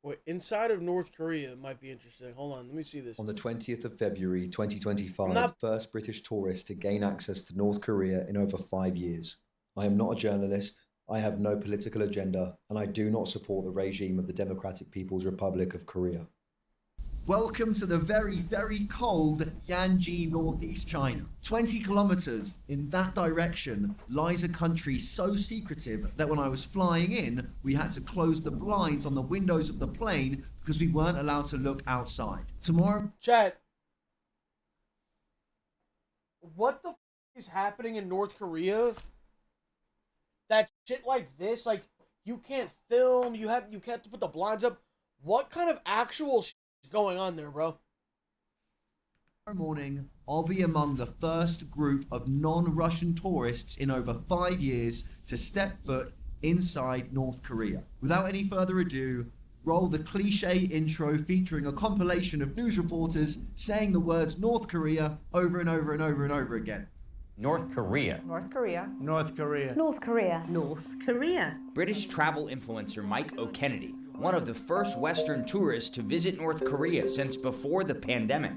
Wait, inside of North Korea might be interesting. Hold on, let me see this. On the 20th of February 2025, not... first British tourist to gain access to North Korea in over 5 years. I am not a journalist, I have no political agenda, and I do not support the regime of the Democratic People's Republic of Korea. Welcome to the very, very cold Yanji, northeast China. 20 kilometers in that direction lies a country so secretive that when I was flying in, we had to close the blinds on the windows of the plane because we weren't allowed to look outside. Tomorrow... Chat. What the f is happening in North Korea? That shit like this, like, you can't film, you can't put the blinds up. What kind of actual shit is going on there, bro? Tomorrow morning, I'll be among the first group of non-Russian tourists in over 5 years to step foot inside North Korea. Without any further ado, roll the cliche intro featuring a compilation of news reporters saying the words North Korea over and over and over and over again. North Korea. North Korea. North Korea. North Korea. North Korea. British travel influencer Mike O'Kennedy, one of the first Western tourists to visit North Korea since before the pandemic.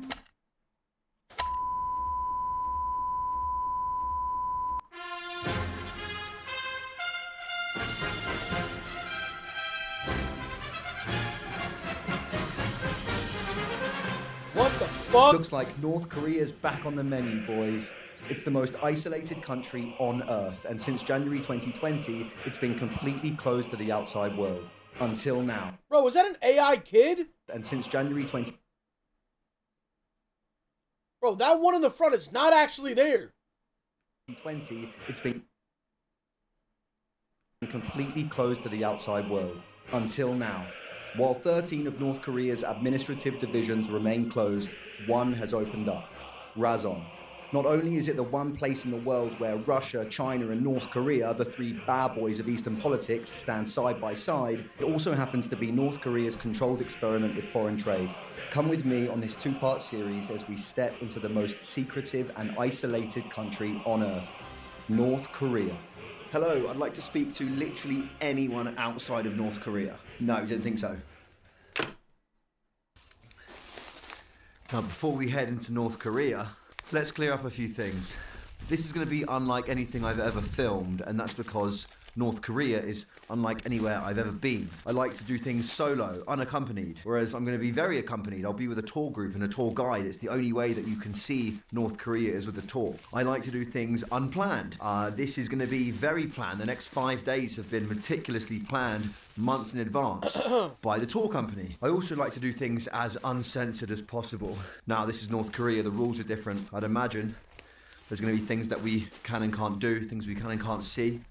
What the fuck? Looks like North Korea's back on the menu, boys. It's the most isolated country on Earth, and since January 2020, it's been completely closed to the outside world. Until now. Bro, is that an AI kid? And since January 20... Bro, that one in the front is not actually there. 2020, it's been completely closed to the outside world. Until now. While 13 of North Korea's administrative divisions remain closed, one has opened up. Razon. Not only is it the one place in the world where Russia, China, and North Korea, the three bad boys of Eastern politics, stand side by side, it also happens to be North Korea's controlled experiment with foreign trade. Come with me on this two-part series as we step into the most secretive and isolated country on Earth, North Korea. Hello, I'd like to speak to literally anyone outside of North Korea. No, you didn't think so. Now, before we head into North Korea, let's clear up a few things. This is going to be unlike anything I've ever filmed, and that's because North Korea is unlike anywhere I've ever been. I like to do things solo, unaccompanied, whereas I'm going to be very accompanied. I'll be with a tour group and a tour guide. It's the only way that you can see North Korea is with a tour. I like to do things unplanned. This is going to be very planned. The next 5 days have been meticulously planned months in advance by the tour company. I also like to do things as uncensored as possible. Now, this is North Korea. The rules are different. I'd imagine there's going to be things that we can and can't do, things we can and can't see.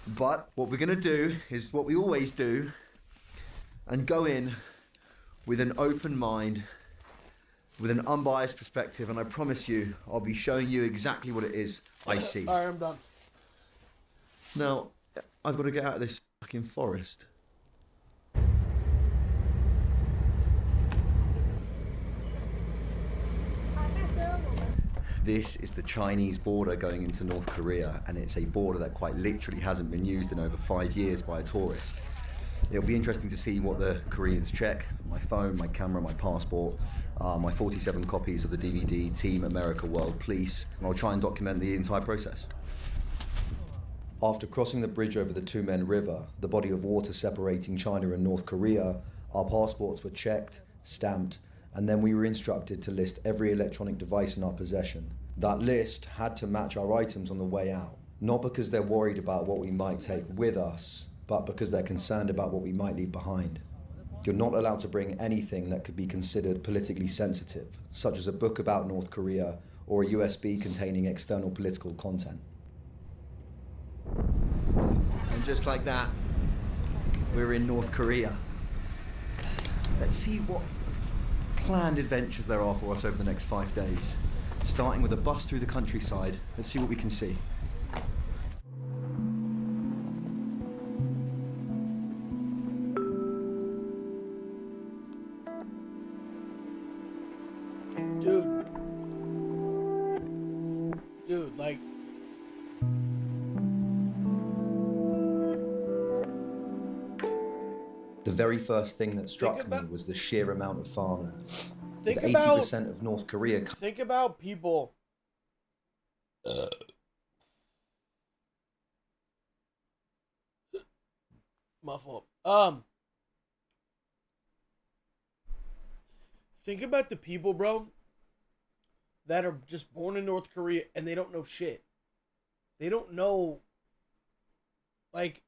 But what we're going to do is what we always do and go in with an open mind, with an unbiased perspective, and I promise you, I'll be showing you exactly what it is I see. Alright, I'm done. Now, I've got to get out of this fucking forest. This is the Chinese border going into North Korea, and it's a border that quite literally hasn't been used in over 5 years by a tourist. It'll be interesting to see what the Koreans check. My phone, my camera, my passport, my 47 copies of the DVD, Team America World Police, and I'll try and document the entire process. After crossing the bridge over the Two-Men River, the body of water separating China and North Korea, our passports were checked, stamped, and then we were instructed to list every electronic device in our possession. That list had to match our items on the way out, not because they're worried about what we might take with us, but because they're concerned about what we might leave behind. You're not allowed to bring anything that could be considered politically sensitive, such as a book about North Korea or a USB containing external political content. And just like that, we're in North Korea. Let's see what planned adventures there are for us over the next 5 days. Starting with a bus through the countryside. Let's see what we can see. Dude, like... The very first thing that struck me was the sheer amount of farmland. With 80% of North Korea. Think about people. My fault. Think about the people, bro, that are just born in North Korea and they don't know shit. They don't know. Like,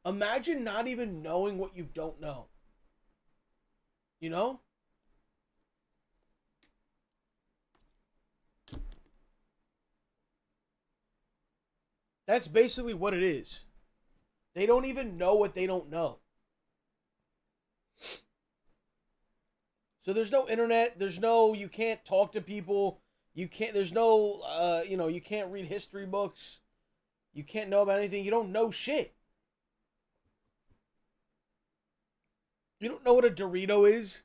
imagine not even knowing what you don't know. You know? That's basically what it is. They don't even know what they don't know. So there's no internet. There's no, you can't talk to people. You can't, there's no, you know, you can't read history books. You can't know about anything. You don't know shit. You don't know what a Dorito is?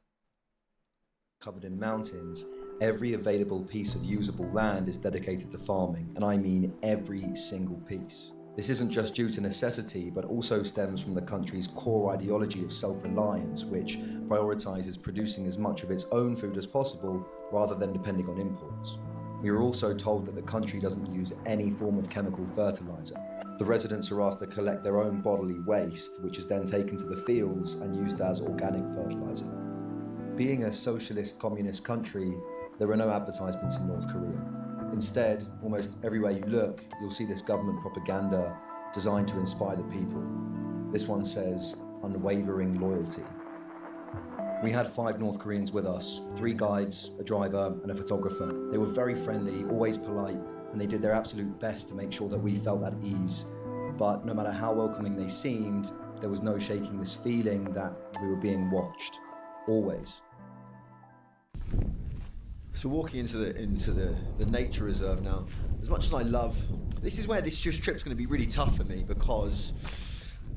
Covered in mountains, every available piece of usable land is dedicated to farming, and I mean every single piece. This isn't just due to necessity, but also stems from the country's core ideology of self-reliance, which prioritizes producing as much of its own food as possible rather than depending on imports. We are also told that the country doesn't use any form of chemical fertilizer. The residents are asked to collect their own bodily waste, which is then taken to the fields and used as organic fertilizer. Being a socialist communist country, there are no advertisements in North Korea. Instead, almost everywhere you look, you'll see this government propaganda designed to inspire the people. This one says, unwavering loyalty. We had 5 North Koreans with us, 3 guides, a driver, and a photographer. They were very friendly, always polite, and they did their absolute best to make sure that we felt at ease. But no matter how welcoming they seemed, there was no shaking this feeling that we were being watched. Always. So walking into the nature reserve now, as much as I love, this is where this trip's going to be really tough for me because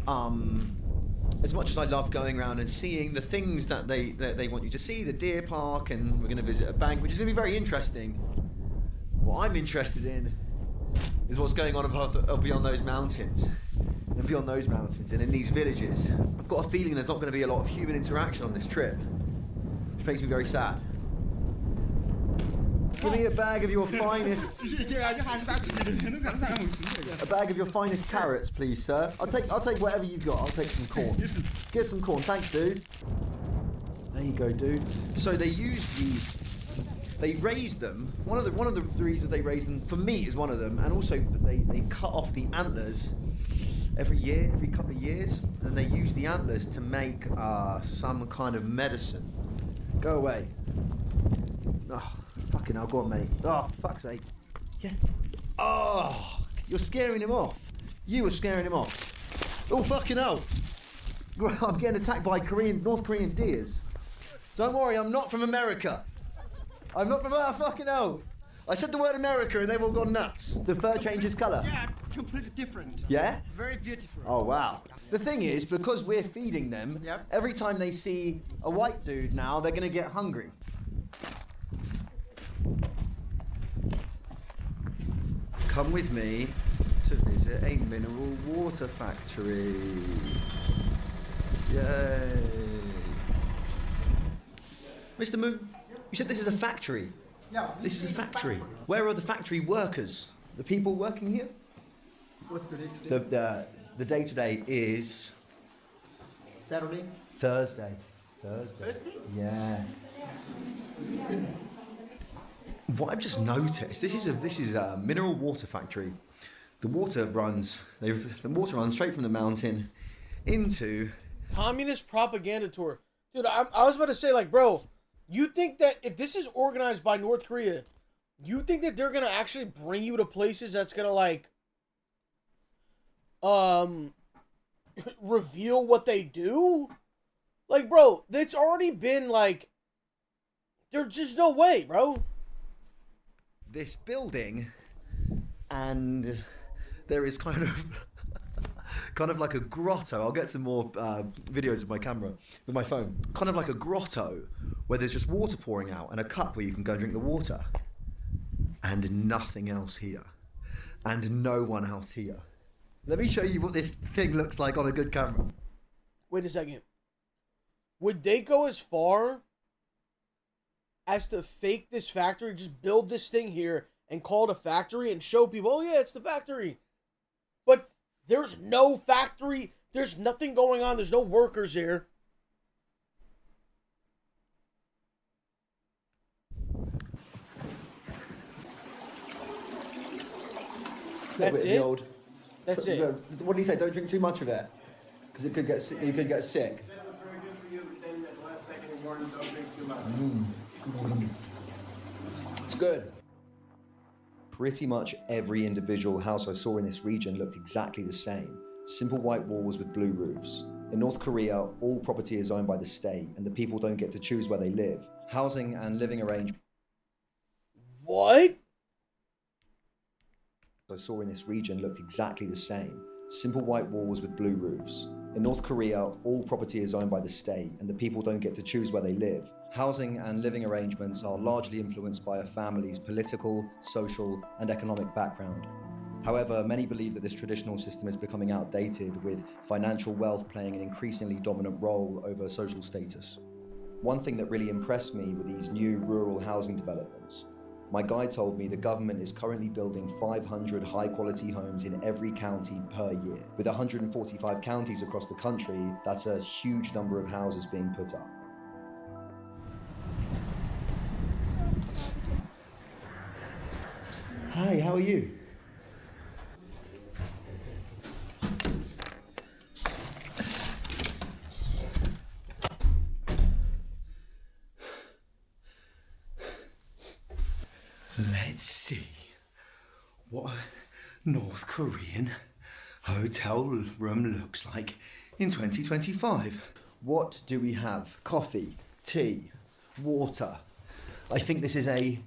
as much as I love going around and seeing the things that they want you to see, the deer park, and we're going to visit a bank, which is going to be very interesting. What I'm interested in is what's going on above, beyond those mountains, and beyond those mountains, and in these villages. I've got a feeling there's not going to be a lot of human interaction on this trip, which makes me very sad. Give me a bag of your finest. A bag of your finest carrots, please, sir. I'll take whatever you've got. I'll take some corn. Get some corn. Thanks, dude. There you go, dude. So they raise them. One of the reasons they raise them for meat is one of them, and also they cut off the antlers every couple of years, and they use the antlers to make some kind of medicine. Go away. Oh, fucking hell, go on, mate. Oh, fuck's sake. Yeah. Oh, you're scaring him off. You were scaring him off. Oh, fucking hell. I'm getting attacked by North Korean deers. Don't worry, I'm not from America. I'm not from fucking hell. I said the word America and they've all gone nuts. The fur changes colour. Yeah, completely different. Yeah? Very beautiful. Oh, wow. The thing is, because we're feeding them, Yep. every time they see a white dude now, they're going to get hungry. Come with me to visit a mineral water factory. Yay. Mr. Moon, you said this is a factory. Yeah. This is a factory. Where are the factory workers? The people working here? What's the day today? The day today is Saturday? Thursday. Thursday? Yeah. What I've just noticed, this is a mineral water factory. The water runs straight from the mountain into Communist propaganda tour. Dude, I was about to say, like, bro, you think that if this is organized by North Korea, you think that they're gonna actually bring you to places that's gonna, like, reveal what they do? Like, bro, it's already been, like, there's just no way, bro. this building, and there is kind of like a grotto. I'll get some more videos with my camera, with my phone. Kind of like a grotto where there's just water pouring out and a cup where you can go and drink the water. And nothing else here. And no one else here. Let me show you what this thing looks like on a good camera. Wait a second. would they go as far as to fake this factory, just build this thing here and call it a factory and show people, oh yeah, it's the factory. But there's no factory. There's nothing going on. There's no workers here. That's it? That's it. What did he say? Don't drink too much of it, because it could get sick. You could get sick. He said it was very good for you, but then at the last second he warned, don't drink too much. It's good. Pretty much every individual house I saw in this region looked exactly the same. Simple white walls with blue roofs. In North Korea, all property is owned by the state, and the people don't get to choose where they live. Housing and living arrangements What? I saw in this region looked exactly the same. Simple white walls with blue roofs. In North Korea, all property is owned by the state, and the people don't get to choose where they live. Housing and living arrangements are largely influenced by a family's political, social, and economic background. However, many believe that this traditional system is becoming outdated, with financial wealth playing an increasingly dominant role over social status. One thing that really impressed me were these new rural housing developments. My guide told me the government is currently building 500 high-quality homes in every county per year. With 145 counties across the country, that's a huge number of houses being put up. Hi, how are you? Let's see what a North Korean hotel room looks like in 2025. What do we have? Coffee, tea, water. I think this is a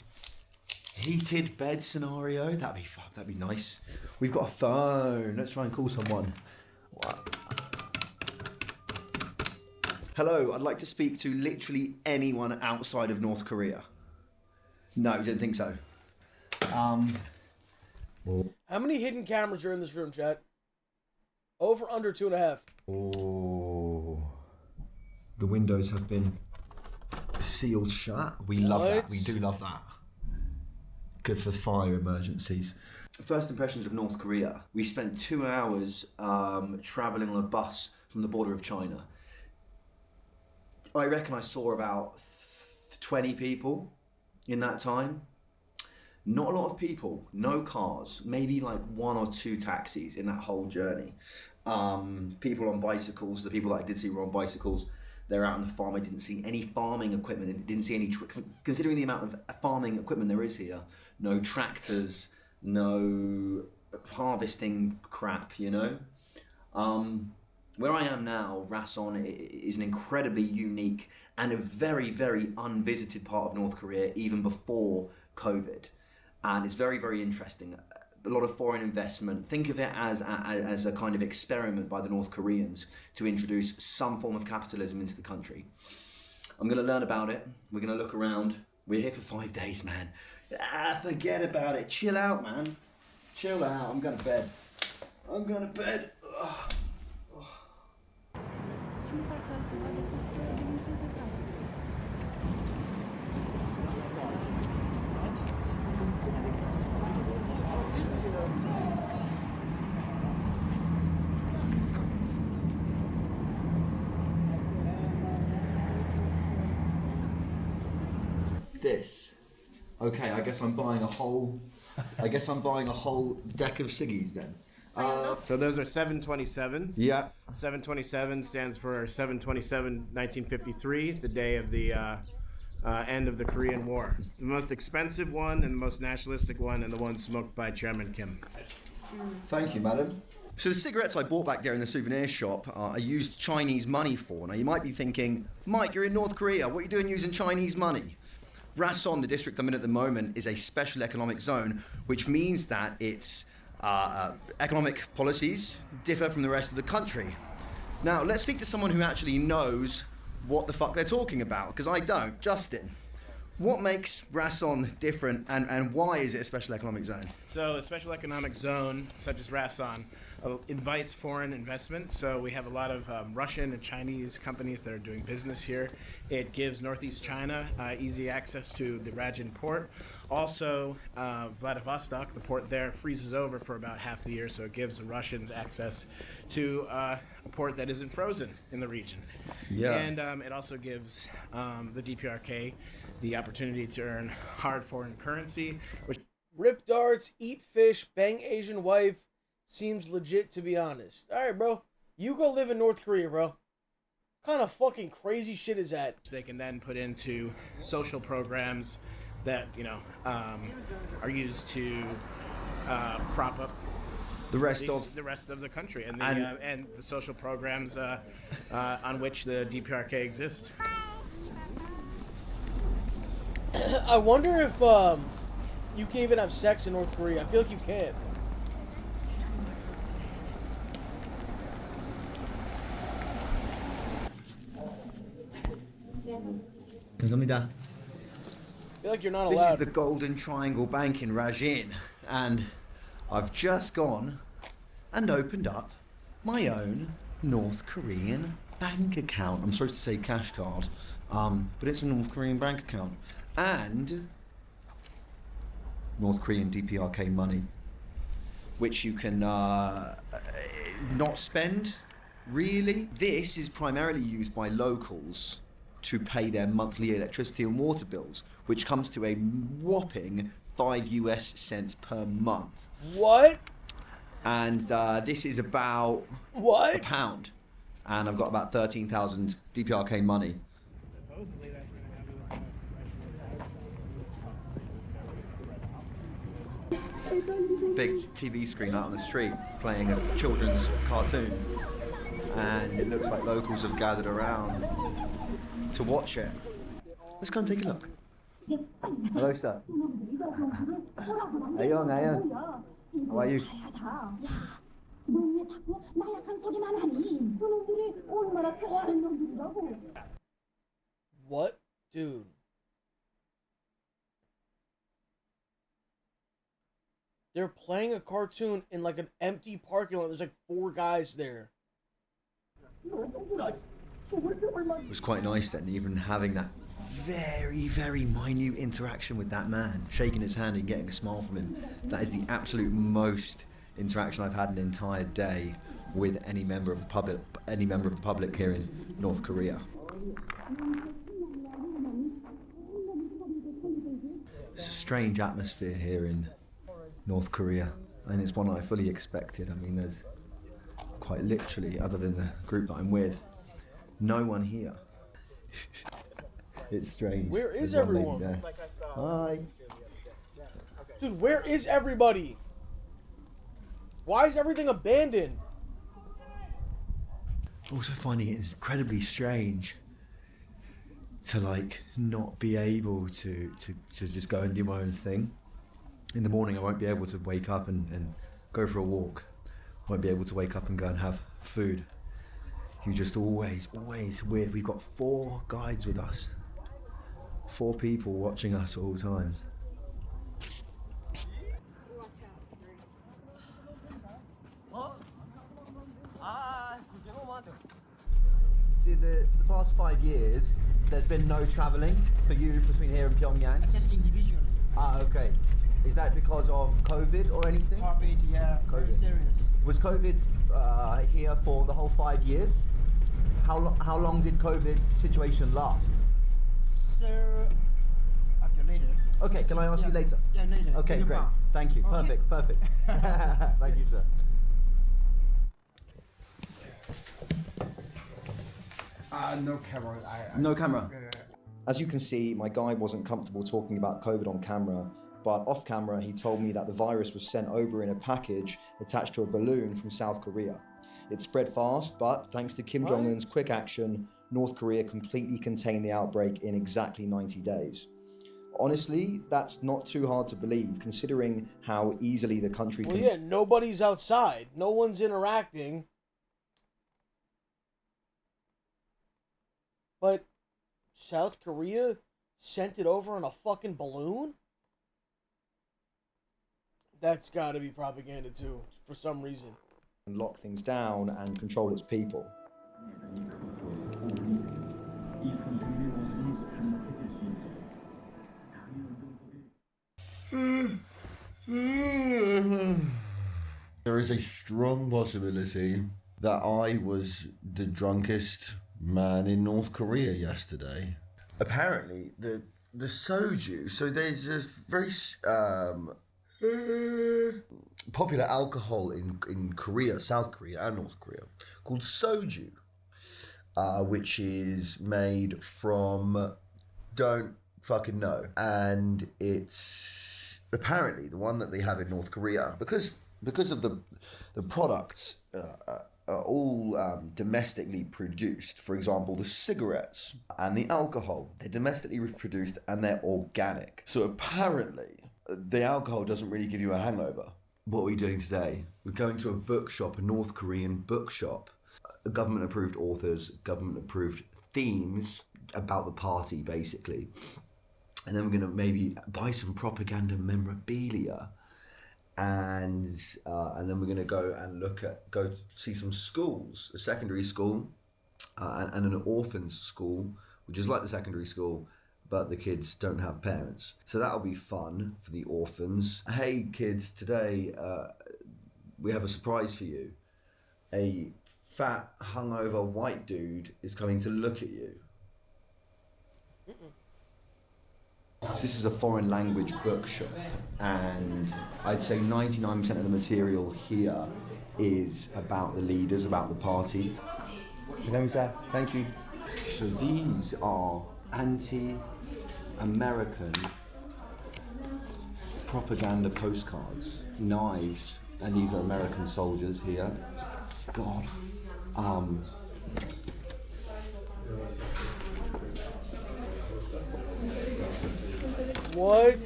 heated bed scenario. That'd be fun. That'd be nice. We've got a phone. Let's try and call someone. What? Hello, I'd like to speak to literally anyone outside of North Korea. No, didn't think so. How many hidden cameras are in this room, chat? Over, under 2.5. Oh. The windows have been sealed shut. We love that. We do love that. Good for fire emergencies. First impressions of North Korea. We spent 2 hours traveling on a bus from the border of China. I reckon I saw about 20 people in that time. Not a lot of people, no cars, maybe like 1 or 2 taxis in that whole journey. People on bicycles, the people that I did see were on bicycles. They're out on the farm. I didn't see any farming equipment. I didn't see any, considering the amount of farming equipment there is here, no tractors, no harvesting crap, you know? Where I am now, Rason, is an incredibly unique and a very, very unvisited part of North Korea, even before COVID. And it's very, very interesting. A lot of foreign investment. Think of it as a kind of experiment by the North Koreans to introduce some form of capitalism into the country. I'm going to learn about it. We're going to look around. We're here for 5 days, man. Forget about it. Chill out, man. Chill out. I'm going to bed. I'm going to bed. Ugh. This. Okay, I guess I'm buying a whole deck of ciggies then. So those are 727s. Yeah. 727 stands for 7/27/1953, the day of the end of the Korean War. The most expensive one and the most nationalistic one, and the one smoked by Chairman Kim. Thank you, madam. So the cigarettes I bought back there in the souvenir shop, I used Chinese money for. Now you might be thinking, Mike, you're in North Korea. What are you doing using Chinese money? Rason, the district I'm in at the moment, is a special economic zone, which means that its economic policies differ from the rest of the country. Now, let's speak to someone who actually knows what the fuck they're talking about, because I don't. Justin, what makes Rason different, and why is it a special economic zone? So a special economic zone, such as Rason, invites foreign investment. So we have a lot of Russian and Chinese companies that are doing business here. It gives Northeast China easy access to the Rajin port. Also, Vladivostok, the port there, freezes over for about half the year, so it gives the Russians access to a port that isn't frozen in the region. Yeah. And it also gives the DPRK the opportunity to earn hard foreign currency, which Rip darts, eat fish, bang Asian wife. Seems legit, to be honest. All right, bro. You go live in North Korea, bro. What kind of fucking crazy shit is that? they can then put into social programs that, you know, are used to prop up The rest of the rest of the country and the social programs on which the DPRK exists. I wonder if you can even have sex in North Korea. I feel like you can't. 감사합니다. I feel like you're not This allowed. is the Golden Triangle Bank in Rajin, and I've just gone and opened up my own North Korean bank account. I'm sorry to say cash card, but it's a North Korean bank account, and North Korean DPRK money, which you can not spend, really. This is primarily used by locals to pay their monthly electricity and water bills, which comes to a whopping 5 US cents per month. What? And this is about What? £1, and I've got about 13,000 DPRK money. Big TV screen out on the street playing a children's cartoon, and it looks like locals have gathered around to watch it. Let's go and take a look. Hello, sir. Ayong, ayong. How are you? 넌왜 자꾸 나약한 소리만 하니? 그놈들이 얼마나 좋아하는 놈들이라고. What? Dude. They're playing a cartoon in like an empty parking lot. There's like 4 guys there. It was quite nice then, even having that very, very minute interaction with that man, shaking his hand and getting a smile from him. That is the absolute most interaction I've had an entire day with any member of the public here in North Korea. It's a strange atmosphere here in North Korea, and it's one I fully expected. I mean, there's quite literally, other than the group that I'm with, no one here. It's strange. Where is There's one lady everyone? there. Hi. Dude, where is everybody? Why is everything abandoned? Also finding it incredibly strange to like not be able to just go and do my own thing. In the morning I won't be able to wake up and go for a walk. Won't be able to wake up and go and have food. You just always with. We've got 4 guides with us. 4 people watching us at all times. For the past 5 years, there's been no travelling for you between here and Pyongyang? Just individually. Ah, okay. Is that because of COVID or anything? COVID, yeah, very COVID. serious. Was COVID here for the whole 5 years? How long did COVID situation last? So, okay, later. Okay, can I ask you later? Yeah, later. Okay, Later great. on. Thank you. Okay. Perfect. Thank you, sir. No camera. No camera. As you can see, my guide wasn't comfortable talking about COVID on camera, but off camera he told me that the virus was sent over in a package attached to a balloon from South Korea. It spread fast, but thanks to Kim Jong-un's quick action, North Korea completely contained the outbreak in exactly 90 days. Honestly, that's not too hard to believe, considering how easily the country Well, can... yeah, nobody's outside. No one's interacting. But South Korea sent it over on a fucking balloon? That's gotta be propaganda too, for some reason. and lock things down and control its people. There is a strong possibility that I was the drunkest man in North Korea yesterday. Apparently, the soju. So there's a very popular alcohol in Korea, South Korea, and North Korea, called soju, which is made from don't fucking know, and it's apparently the one that they have in North Korea because of the products are all domestically produced. For example, the cigarettes and the alcohol, they're domestically produced and they're organic. So apparently, the alcohol doesn't really give you a hangover. What are we doing today? We're going to a bookshop, a North Korean bookshop. Government-approved authors, government-approved themes about the party, basically. And then we're going to maybe buy some propaganda memorabilia. And then we're going to go to see some schools, a secondary school and an orphans school, which is like the secondary school, but the kids don't have parents. So that'll be fun for the orphans. Hey kids, today we have a surprise for you. A fat, hungover white dude is coming to look at you. So this is a foreign language bookshop, and I'd say 99% of the material here is about the leaders, about the party. Thank you. So these are anti-American propaganda postcards, knives, and these are American soldiers here. God. What?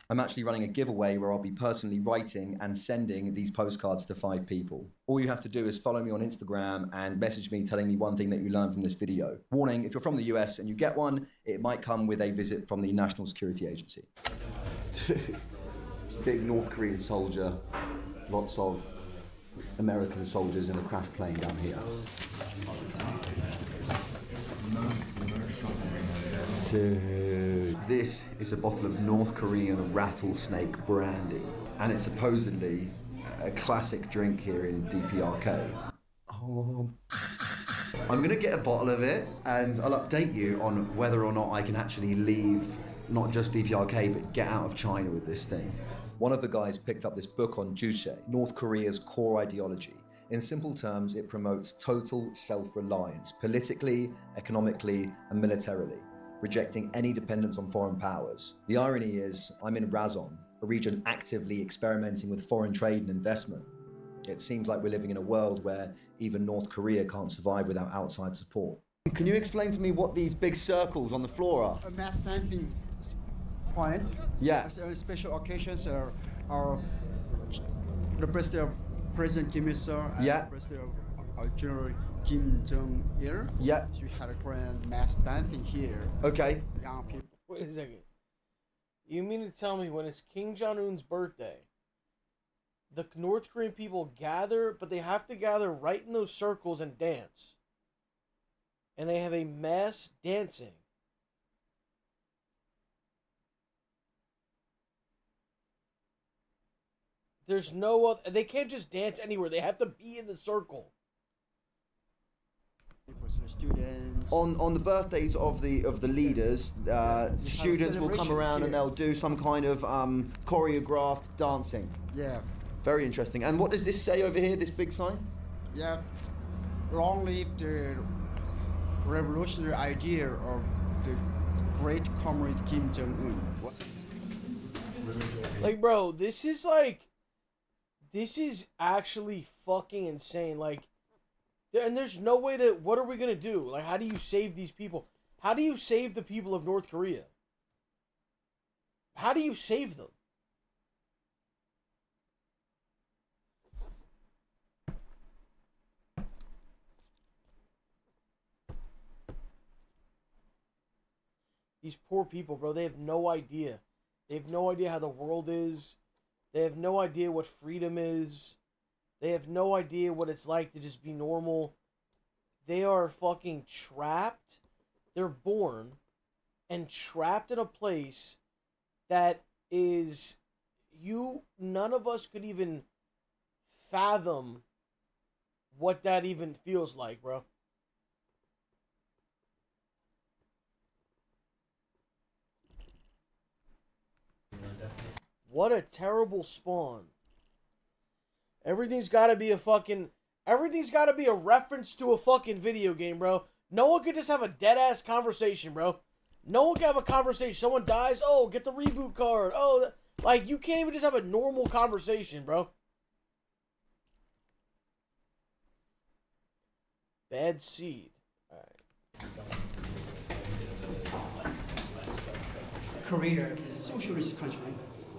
I'm actually running a giveaway where I'll be personally writing and sending these postcards to 5 people. All you have to do is follow me on Instagram and message me telling me one thing that you learned from this video. Warning, if you're from the US and you get one, it might come with a visit from the National Security Agency. Big North Korean soldier, lots of American soldiers in a crash plane down here. Dude, this is a bottle of North Korean rattlesnake brandy, and it's supposedly a classic drink here in DPRK. I'm gonna get a bottle of it, and I'll update you on whether or not I can actually leave not just DPRK, but get out of China with this thing. One of the guys picked up this book on 𝗟𝗀, North Korea's core ideology. In simple terms, it promotes total self-reliance, politically, economically, and militarily, rejecting any dependence on foreign powers. The irony is, I'm in Razon, a region actively experimenting with foreign trade and investment. It seems like we're living in a world where even North Korea can't survive without outside support. Can you explain to me what these big circles on the floor are? A mass dancing point. Yeah. Special occasions are the birthday of President Kim Il-sung and Yeah. the birthday of General Kim Jong-il. Yeah. So we had a grand mass dancing here. Okay. Young people. Wait a second. You mean to tell me when it's Kim Jong-un's birthday, the North Korean people gather, but they have to gather right in those circles and dance? And they have a mass dancing. There's no other, they can't just dance anywhere. They have to be in the circle. Students. On the birthdays of the leaders, students will come around and they'll do some kind of choreographed dancing. Yeah. Very interesting. And what does this say over here, this big sign? Yeah. Long live the revolutionary idea of the great comrade Kim Jong-un. Like, bro, this is actually fucking insane. Like, and there's no way to, what are we gonna do? Like, how do you save these people? How do you save the people of North Korea? How do you save them? These poor people, bro, they have no idea. They have no idea how the world is. They have no idea what freedom is. They have no idea what it's like to just be normal. They are fucking trapped. They're born and trapped in a place that is none of us could even fathom what that even feels like, bro. What a terrible spawn. Everything's got to be a reference to a fucking video game, bro. No one could just have a dead-ass conversation, bro. No one can have a conversation. Someone dies, oh, get the reboot card. Oh, like, you can't even just have a normal conversation, bro. Bad seed. All right. Korea is a socialist country.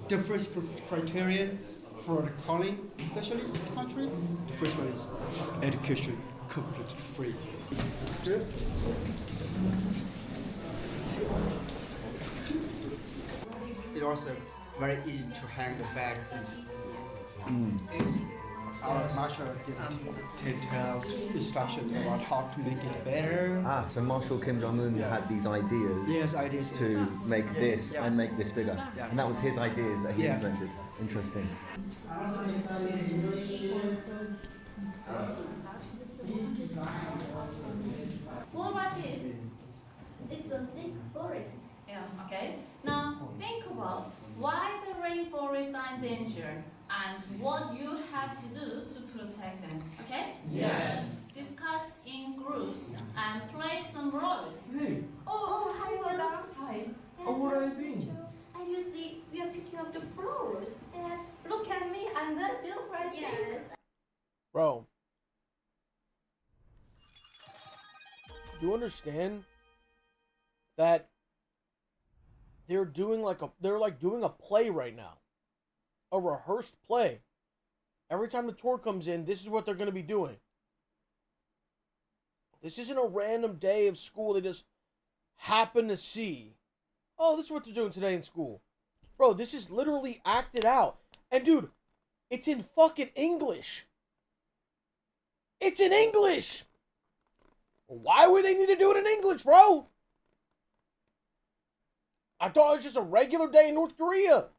The first criterion for the calling socialist country, the first one is education completely free. Good. It's also very easy to hang the bag. Our marshal given detailed instructions about how to make it better. Ah, so Marshal Kim Jong-un had these ideas. Yes, ideas to make this and make this bigger. Yeah. And that was his ideas that he implemented. Interesting. What about this? It's a thick forest. Yeah, okay. Now, think about why the rainforests are in danger and what you have to do to protect them, okay? Yes. Discuss in groups and play some roles. Hey, Oh, hi, sir. hi. Oh, what are you doing? And you see, we are picking up the flowers. Yes. Look at me, I'm the bill right yes. Bro. You understand that they're doing doing a play right now. A rehearsed play. Every time the tour comes in, this is what they're going to be doing. This isn't a random day of school they just happen to see. Oh, this is what they're doing today in school. Bro, this is literally acted out. And dude, it's in fucking English. It's in English. Why would they need to do it in English, bro? I thought it was just a regular day in North Korea.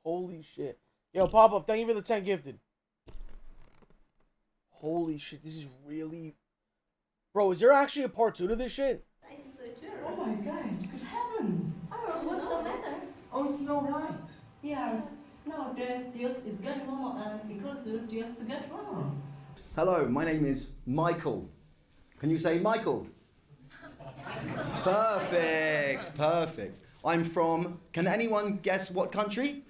Holy shit. Yo, Pop-Up, thank you for the 10 gifted. Holy shit, this is really... Bro, is there actually a part 2 to this shit? Oh my god, good heavens! Oh, what's the matter? Oh, it's not right. Yes, nowadays this is getting wrong and because just get wrong. Hello, my name is Michael. Can you say Michael? Perfect, perfect. I'm from, can anyone guess what country?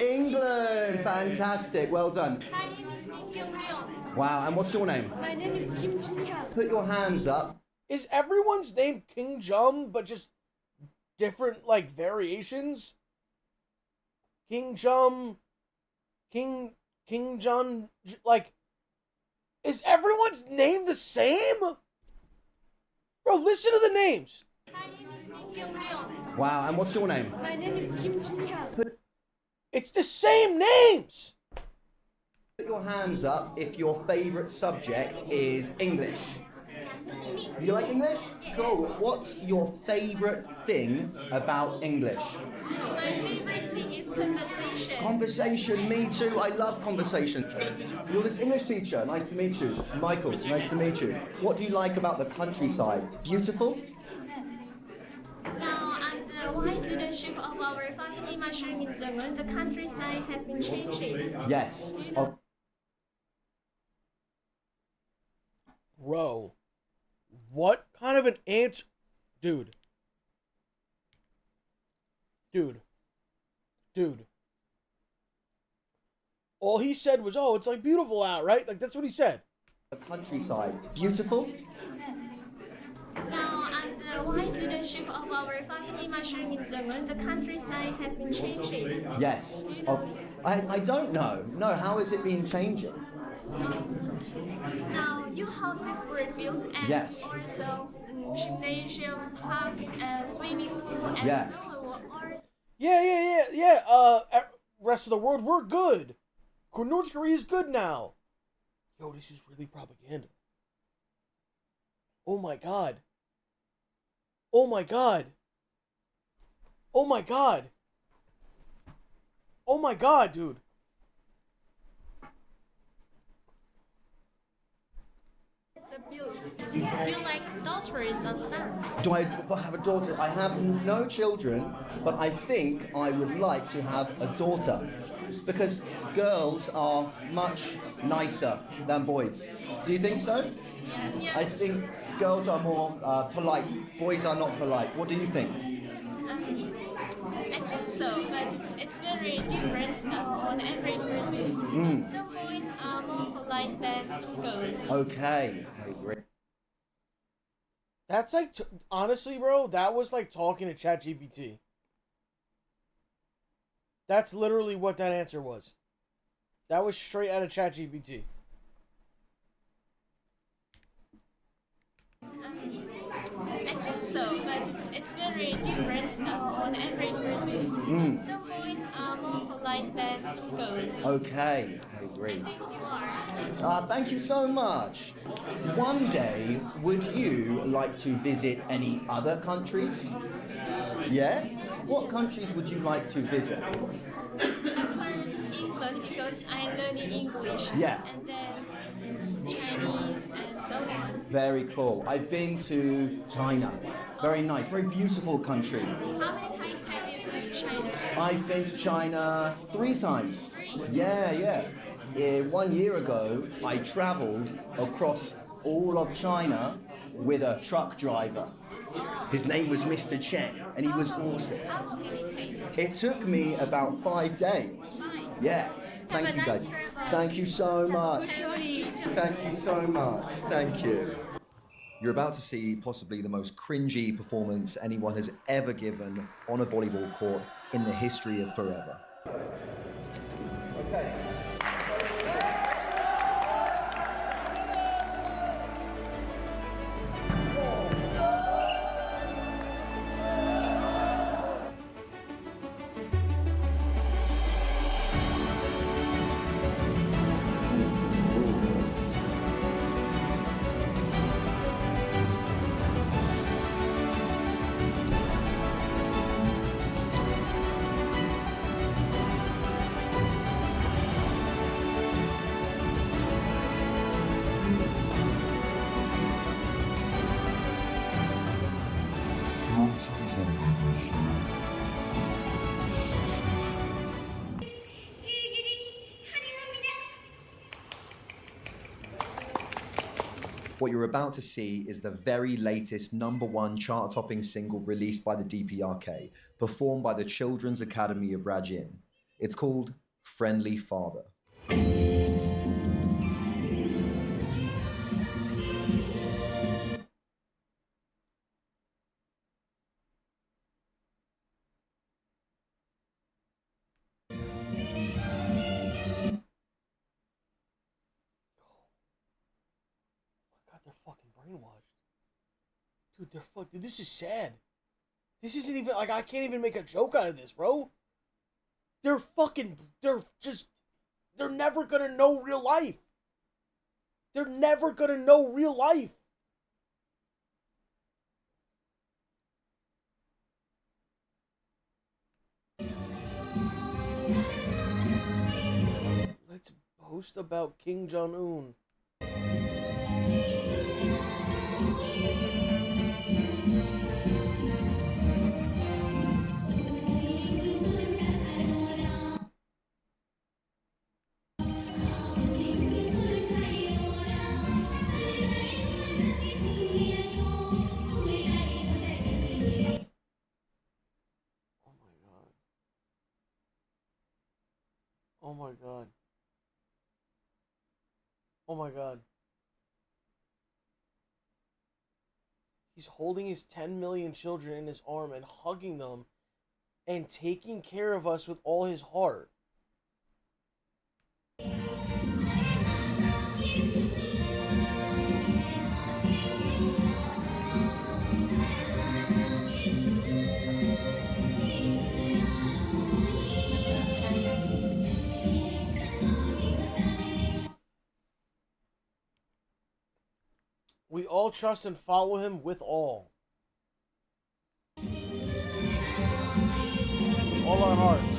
England, fantastic, well done. My name is Kim Jong-un. Wow, and what's your name? My name is Kim Jong-un. Put your hands up. Is everyone's name King Jum, but just different, like, variations? King Jum, King John, like, is everyone's name the same? Bro, listen to the names. My name is Kim Jong-un. Wow, and what's your name? My name is Kim Jong-un. It's the same names. Put your hands up if your favourite subject is English. You like English? Cool. What's your favourite thing about English? My favorite thing is conversation. Conversation, me too. I love conversation. You're the English teacher. Nice to meet you. Michael, nice to meet you. What do you like about the countryside? Beautiful? Now, under the wise leadership of our family Marshal Kim Jong-un, the countryside has been changing. Yes. Bro, what kind of an answer? Dude. All he said was, oh, it's like beautiful out, right? Like, that's what he said. The countryside. Beautiful? Now, under the wise leadership of our family Marshal Kim Jong-un, the countryside has been changing. Yes. I don't know. No, how has it been changing? Now, new houses were built and Yes. also gymnasium, park, and swimming pool, and Yeah. so on. Rest of the world, we're good. North Korea's good now. Yo, this is really propaganda. Oh my god. Oh my god. Oh my god. Oh my god, dude. Do you like daughters or son? Do I have a daughter? I have no children, but I think I would like to have a daughter because girls are much nicer than boys. Do you think so? Yeah. I think girls are more polite. Boys are not polite. What do you think? I think so, but it's very different on every person. Some boys are more polite than some girls. Okay, I agree. That's like, honestly, bro, that was like talking to ChatGPT. That's literally what that answer was. That was straight out of ChatGPT. I think so, but it's very different on every person. Some boys are more polite than some girls. Okay, I agree. I think you are. Thank you so much. One day, would you like to visit any other countries? Yeah? What countries would you like to visit? Of course, England, because I'm learning English. Yeah. And then Chinese and so on. Very cool. I've been to China. Very nice, very beautiful country. How many times have you been to China? I've been to China 3 times. Yeah. 1 year ago, I traveled across all of China with a truck driver. His name was Mr. Chen, and he was awesome. How long did it take? It took me about 5 days. Yeah. Thank you guys. Thank you so much. Thank you so much. Thank you. You're about to see possibly the most cringy performance anyone has ever given on a volleyball court in the history of forever. Okay. What you're about to see is the very latest #1 chart-topping single released by the DPRK, performed by the Children's Academy of Rajin. It's called Friendly Father. They're fucking brainwashed. Dude, they're fucking... This is sad. This isn't even... Like, I can't even make a joke out of this, bro. They're fucking... They're just... They're never gonna know real life. They're never gonna know real life. Let's boast about Kim Jong-un. Oh my god. Oh my god. He's holding his 10 million children in his arm and hugging them and taking care of us with all his heart. We all trust and follow him with all. All our hearts.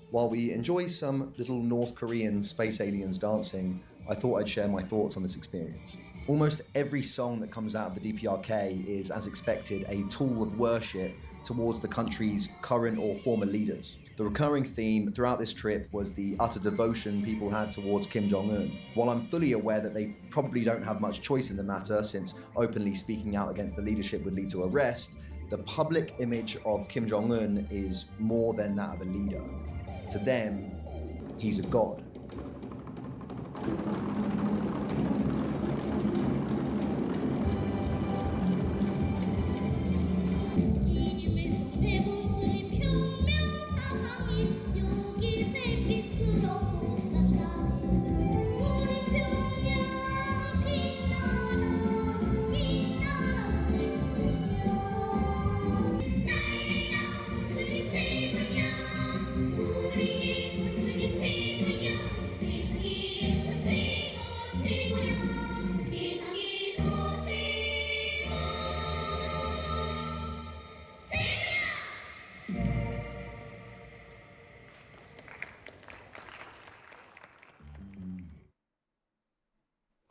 While we enjoy some little North Korean space aliens dancing, I thought I'd share my thoughts on this experience. Almost every song that comes out of the DPRK is, as expected, a tool of worship towards the country's current or former leaders. The recurring theme throughout this trip was the utter devotion people had towards Kim Jong-un. While I'm fully aware that they probably don't have much choice in the matter, since openly speaking out against the leadership would lead to arrest, the public image of Kim Jong-un is more than that of a leader. To them, he's a god.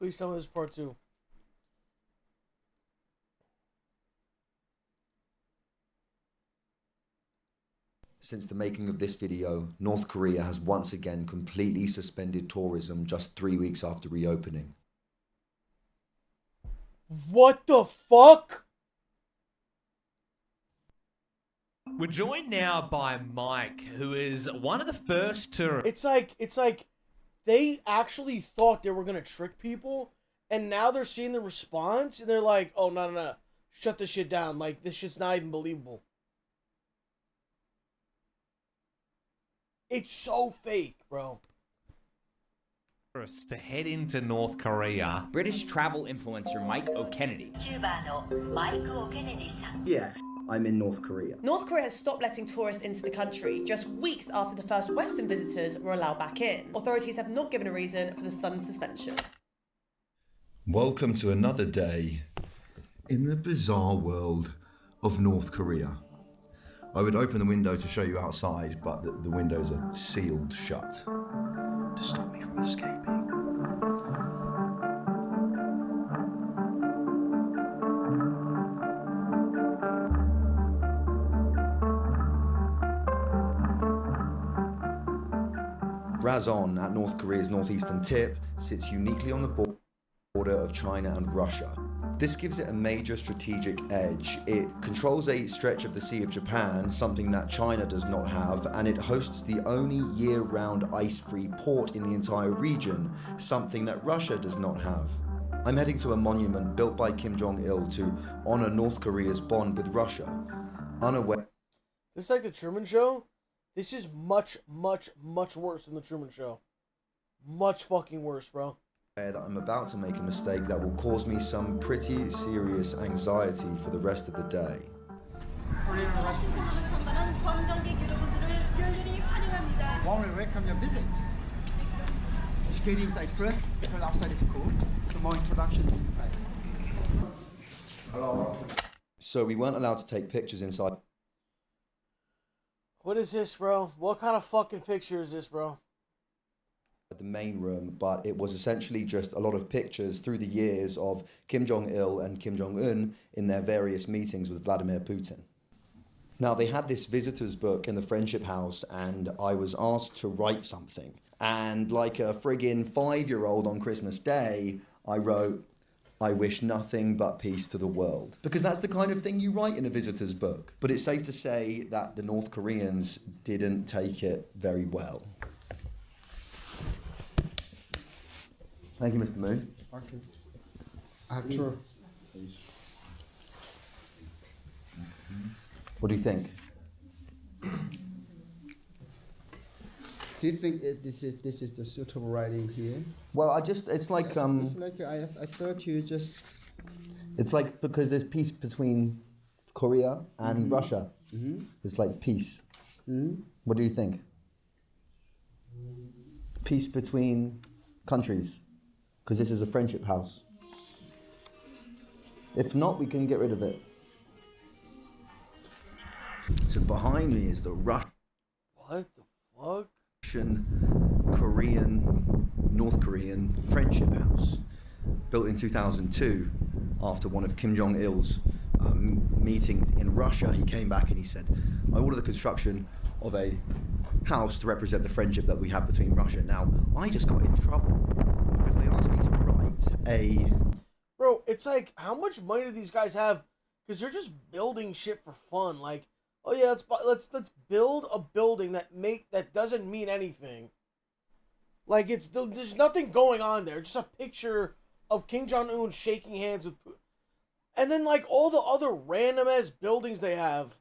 Please tell me this is part 2. Since the making of this video, North Korea has once again completely suspended tourism just 3 weeks after reopening. What the fuck? We're joined now by Mike, who is one of the first to... It's like they actually thought they were gonna trick people, and now they're seeing the response, and they're like, oh, no. Shut this shit down. Like, this shit's not even believable. It's so fake, bro. To head into North Korea. British travel influencer Mike O'Kennedy. Yeah, I'm in North Korea. North Korea has stopped letting tourists into the country just weeks after the first Western visitors were allowed back in. Authorities have not given a reason for the sudden suspension. Welcome to another day in the bizarre world of North Korea. I would open the window to show you outside, but the windows are sealed shut to stop me from escaping. Razon, at North Korea's northeastern tip, sits uniquely on the border of China and Russia. This gives it a major strategic edge. It controls a stretch of the Sea of Japan, something that China does not have, and it hosts the only year-round ice-free port in the entire region, something that Russia does not have. I'm heading to a monument built by Kim Jong-il to honor North Korea's bond with Russia. Unaware... This is like the Truman Show. This is much, much, much worse than the Truman Show. Much fucking worse, bro. That I'm about to make a mistake that will cause me some pretty serious anxiety for the rest of the day. Warmly welcome your visit. Educating inside first, because outside is cool. So more introduction inside. So we weren't allowed to take pictures inside. What is this, bro? What kind of fucking picture is this, bro? The main room, but it was essentially just a lot of pictures through the years of Kim Jong-il and Kim Jong-un in their various meetings with Vladimir Putin. Now, they had this visitor's book in the Friendship House, and I was asked to write something. And like a friggin' 5-year-old on Christmas Day, I wrote, "I wish nothing but peace to the world." Because that's the kind of thing you write in a visitor's book. But it's safe to say that the North Koreans didn't take it very well. Thank you, Mr. Moon. Thank you. Sure. What do you think? Do you think this is the suitable writing here? Well, it's like It's like I thought you just. It's like because there's peace between Korea and Russia. Mm-hmm. It's like peace. Mm-hmm. What do you think? peace between countries? Because this is a friendship house. If not, we can get rid of it. So behind me is the What the fuck? Russian, Korean, North Korean friendship house, built in 2002 after one of Kim Jong-il's meetings in Russia. He came back and he said, I order the construction of a house to represent the friendship that we have between Russia. Now, I just got in trouble because they asked me to write a... Bro, it's like, how much money do these guys have? Because they're just building shit for fun. Like, oh yeah, let's build a building that doesn't mean anything. Like, there's nothing going on there. Just a picture of Kim Jong-un shaking hands with Putin. And then, like, all the other random-ass buildings they have.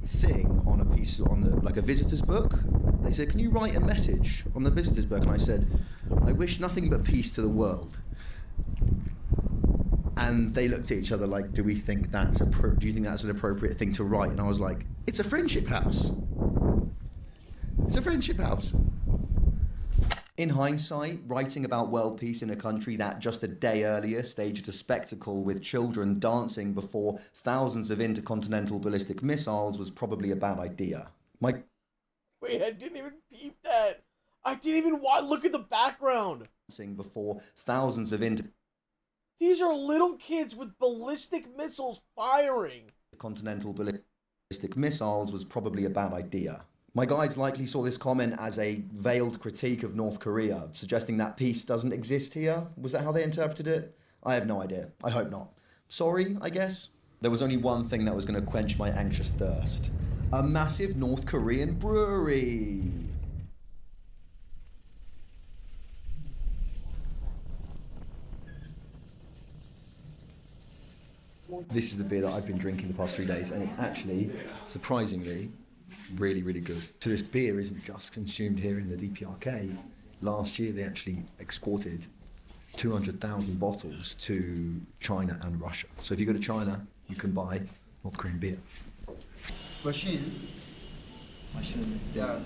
Thing on a piece, like a visitor's book. They said, can you write a message on the visitor's book? And I said, I wish nothing but peace to the world. And they looked at each other like, do you think that's an appropriate thing to write? And I was like, it's a friendship house. It's a friendship house. In hindsight, writing about world peace in a country that just a day earlier staged a spectacle with children dancing before thousands of intercontinental ballistic missiles was probably a bad idea. Wait, I didn't even peep that. I didn't even look at the background. Before thousands of These are little kids with ballistic missiles firing. Continental ballistic missiles was probably a bad idea. My guides likely saw this comment as a veiled critique of North Korea, suggesting that peace doesn't exist here. Was that how they interpreted it? I have no idea. I hope not. Sorry, I guess. There was only one thing that was going to quench my anxious thirst. A massive North Korean brewery. This is the beer that I've been drinking the past 3 days, and it's actually, surprisingly, really, really good. So this beer isn't just consumed here in the DPRK. Last year they actually exported 200,000 bottles to China and Russia. So if you go to China, you can buy North Korean beer. Machine. Yeah.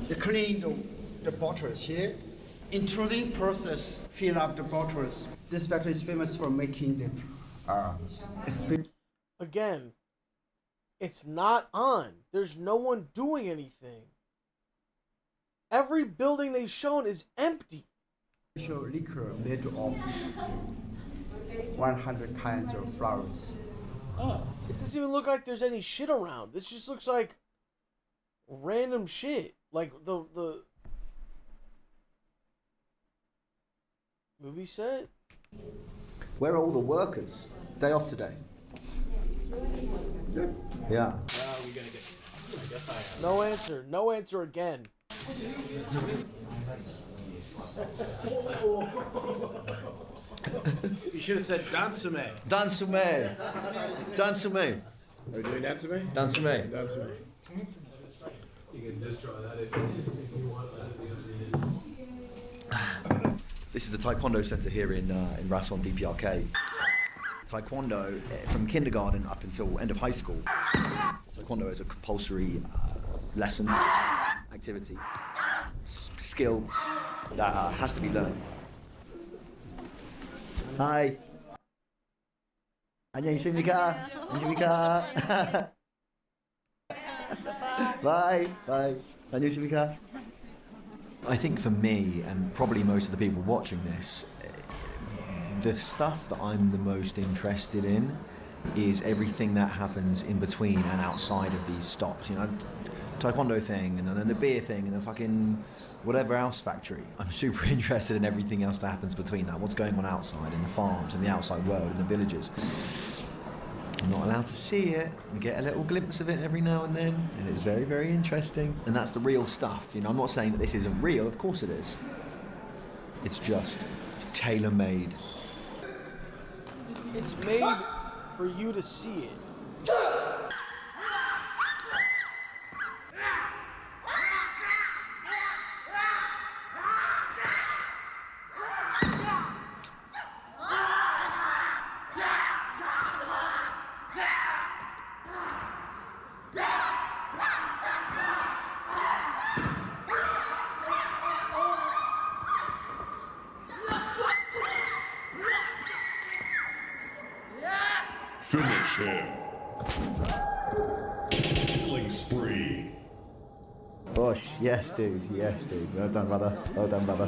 They clean the bottles here, including process, fill up the bottles. This factory is famous for making the Again, it's not on. There's no one doing anything. Every building they've shown is empty. Special liquor made of 100 kinds of flowers. It doesn't even look like there's any shit around. This just looks like random shit. Like the movie set. Where are all the workers? Day off today. Yeah. We gotta get. I guess I am. No answer. No answer again. You should have said Dansume. Dansume. Dansume. Are we doing Dansume? Dansume. Dansume. You can just draw that if you want that. This is the Taekwondo Center here in Rason DPRK. Taekwondo from kindergarten up until end of high school. Taekwondo is a compulsory lesson, activity, skill that has to be learned. Hi. 안녕하십니까? 안녕하십니까? Bye. Bye. 안녕하십니까? I think for me, and probably most of the people watching this, the stuff that I'm the most interested in is everything that happens in between and outside of these stops. You know, Taekwondo thing, and then the beer thing, and the fucking whatever else factory. I'm super interested in everything else that happens between that. What's going on outside, in the farms, in the outside world, in the villages. I'm not allowed to see it. We get a little glimpse of it every now and then, and it's very, very interesting. And that's the real stuff. You know, I'm not saying that this isn't real. Of course it is. It's just tailor-made. It's made for you to see it. Finish him. Killing spree. Bosh, yes dude, yes dude. Well done brother, well done brother.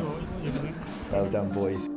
Well done boys.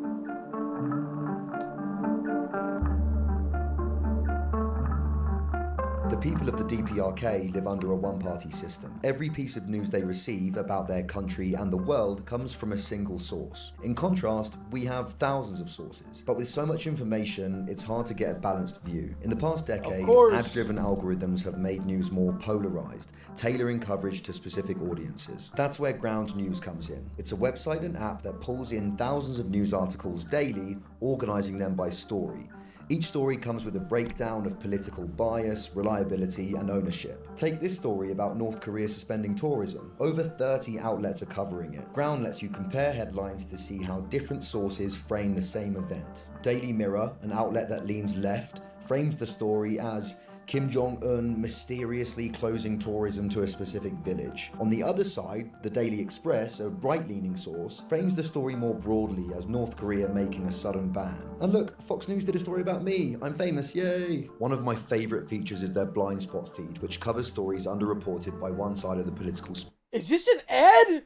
The people of the DPRK live under a one-party system. Every piece of news they receive about their country and the world comes from a single source. In contrast, we have thousands of sources, but with so much information, it's hard to get a balanced view. In the past decade, ad-driven algorithms have made news more polarized, tailoring coverage to specific audiences. That's where Ground News comes in. It's a website and app that pulls in thousands of news articles daily, organizing them by story. Each story comes with a breakdown of political bias, reliability, and ownership. Take this story about North Korea suspending tourism. Over 30 outlets are covering it. Ground lets you compare headlines to see how different sources frame the same event. Daily Mirror, an outlet that leans left, frames the story as Kim Jong-un mysteriously closing tourism to a specific village. On the other side, the Daily Express, a right-leaning source, frames the story more broadly as North Korea making a sudden ban. And look, Fox News did a story about me. I'm famous, yay! One of my favourite features is their blind spot feed, which covers stories underreported by one side of the political Is this an ad?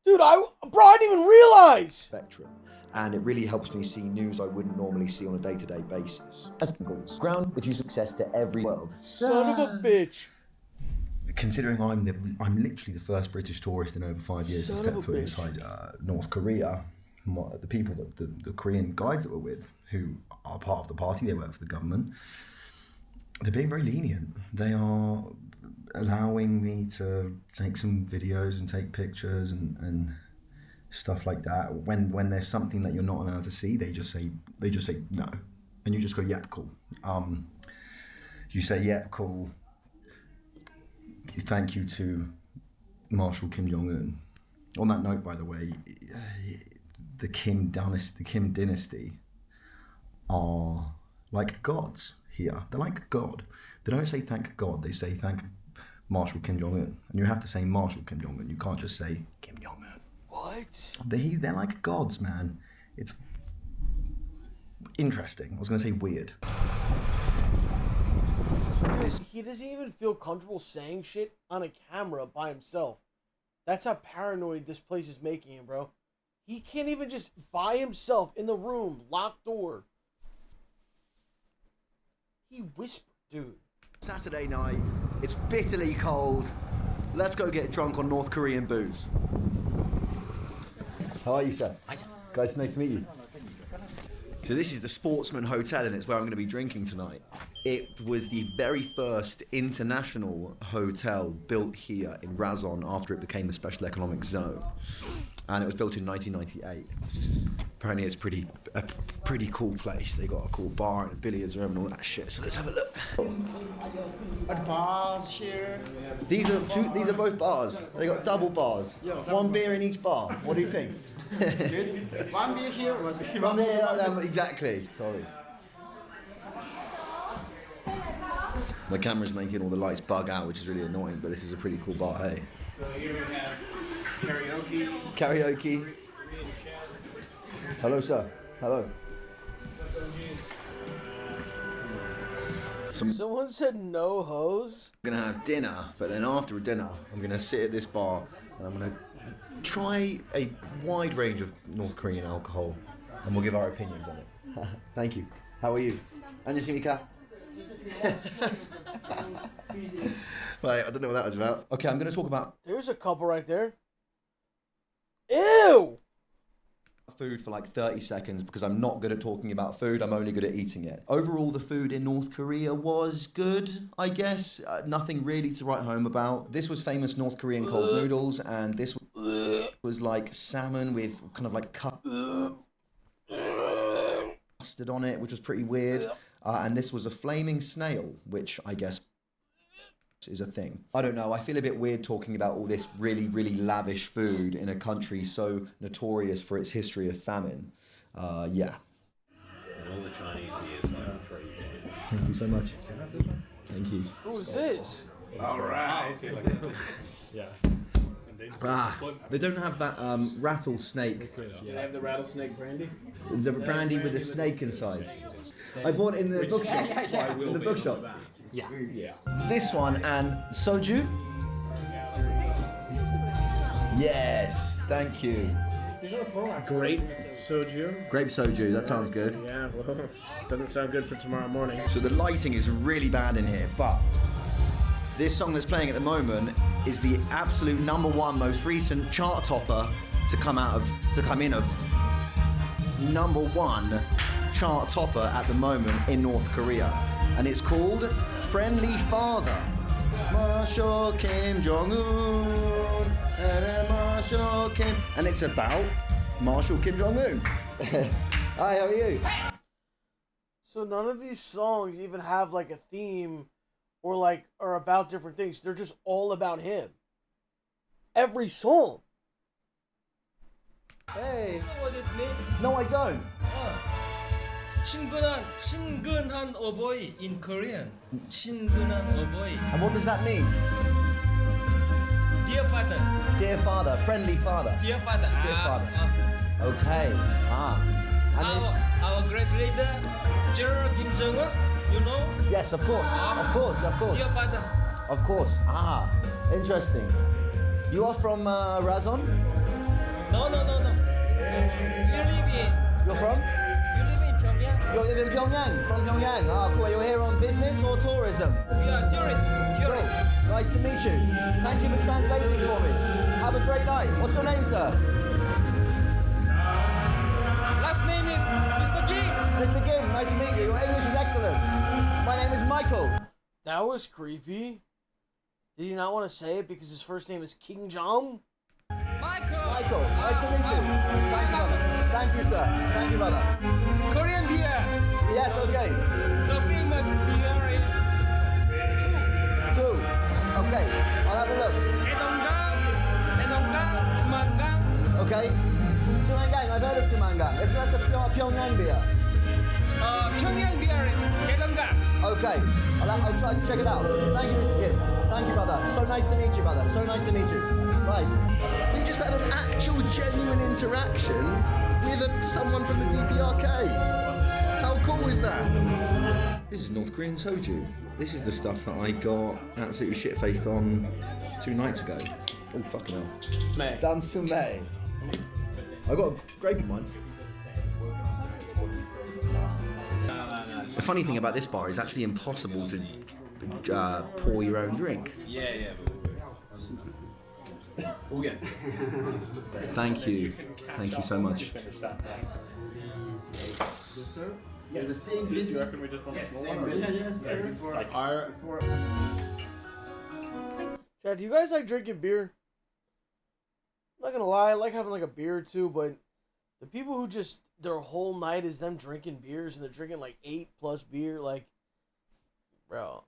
Dude, I didn't even realize! Spectrum. And it really helps me see news I wouldn't normally see on a day-to-day basis. As goals, Ground gives you success to every world. Son of a bitch. Considering I'm literally the first British tourist in over 5 years to step foot inside North Korea, the people, the Korean guides that we're with, who are part of the party, they work for the government, they're being very lenient. They are allowing me to take some videos and take pictures and stuff like that. When there's something that you're not allowed to see, they just say no, and you just go, yep, cool. You say, yep, cool. Thank you to Marshal Kim Jong-un. On that note, by the way, the Kim dynasty are like gods here. They're like God. They don't say thank God. They say thank Marshal Kim Jong-un, and you have to say Marshal Kim Jong-un. You can't just say Kim Jong-un. What? They're like gods, man. It's interesting. I was going to say weird. He doesn't even feel comfortable saying shit on a camera by himself. That's how paranoid this place is making him, bro. He can't even just by himself in the room, locked door. He whispered, dude. Saturday night, it's bitterly cold. Let's go get drunk on North Korean booze. How are you, sir? Hi, sir. Guys, nice to meet you. So this is the Sportsman Hotel, and it's where I'm going to be drinking tonight. It was the very first international hotel built here in Razon after it became the Special Economic Zone. And it was built in 1998. Apparently it's a pretty cool place. They got a cool bar and a billiards room and all that shit. So let's have a look. What bars here? These are both bars. They got double bars. Yeah. One beer in each bar. What do you think? Good. One beer here, one beer there. Exactly. Sorry. My camera's making all the lights bug out, which is really annoying, but this is a pretty cool bar, hey? So here we have karaoke. Karaoke. Hello, sir. Hello. Someone said no hose. I'm gonna have dinner, but then after dinner, I'm gonna sit at this bar and I'm gonna try a wide range of North Korean alcohol, and we'll give our opinions on it. Thank you. How are you? 안녕하십니까? Right, I don't know what that was about. Okay, I'm gonna talk about. There's a couple right there. Ew! Food for like 30 seconds because I'm not good at talking about food, I'm only good at eating it. Overall, the food in North Korea was good, I guess. Nothing really to write home about. This was famous North Korean cold noodles, and this was like salmon with kind of like custard on it, which was pretty weird. And this was a flaming snail, which I guess is a thing. I don't know, I feel a bit weird talking about all this really, really lavish food in a country so notorious for its history of famine. Yeah. All the Chinese beers are 3. Thank you so much. Thank you. Who is this? All right. Yeah. They don't have that rattlesnake. Do they have the rattlesnake brandy? The brandy with a snake inside. I bought it in the bookshop. In the bookshop. Yeah. This one and soju. Yes, thank you. Grape soju. Grape soju, that sounds good. Yeah, well, doesn't sound good for tomorrow morning. So the lighting is really bad in here, but this song that's playing at the moment is the absolute #1 most recent chart topper to come in of #1 chart topper at the moment in North Korea, and it's called Friendly Father. Marshal Kim Jong-un, Marshal Kim, and it's about Marshal Kim Jong-un. Hi, how are you? So none of these songs even have like a theme or like are about different things. They're just all about him. Every song. Hey. You know what this means? No, I don't. 친근한 어버이 in Korean. 친근한 어버이. And what does that mean? Dear father. Dear father, friendly father. Dear father. Dear father. Okay. And our great leader, General Kim Jong-un, you know? yes, of course. Of course. Dear father. Of course. Interesting. You are from Razon? No. You live in. You're from? You live in Pyongyang. You live in Pyongyang. From Pyongyang. Cool. You're here on business or tourism? We are tourists. Cool. Nice to meet you. Thank you for translating for me. Have a great night. What's your name, sir? Last name is Mr. Kim. Mr. Kim, nice to meet you. Your English is excellent. My name is Michael. That was creepy. Did he not want to say it because his first name is King Jong? Michael, nice to meet you. Thank you, sir. Thank you, brother. Korean beer. Yes, okay. The famous beer is Two. Okay, I'll have a look. Tumangang. Okay. Tumangang, I've heard of Tumangang. That's a Pyongyang beer. Pyongyang beer is Daejeongang. Okay, I'll try to check it out. Thank you, Mr. Kim. Thank you, brother. So nice to meet you, brother. So nice to meet you. Bye. We just had an actual, genuine interaction with someone from the DPRK. How cool is that? This is North Korean soju. This is the stuff that I got absolutely shit-faced on 2 nights ago. Oh, fucking hell. Dansume. I got a grape in mine. The funny thing about this bar is actually impossible to pour your own drink. Yeah. We'll get there. Thank you so much. Yes, sir. Yeah, the same business. You reckon we just want a small one? Yes, sir. Chad, do you guys like drinking beer? I'm not gonna lie, I like having like a beer or two, but the people who just their whole night is them drinking beers and they're drinking like 8+ beer, like, bro,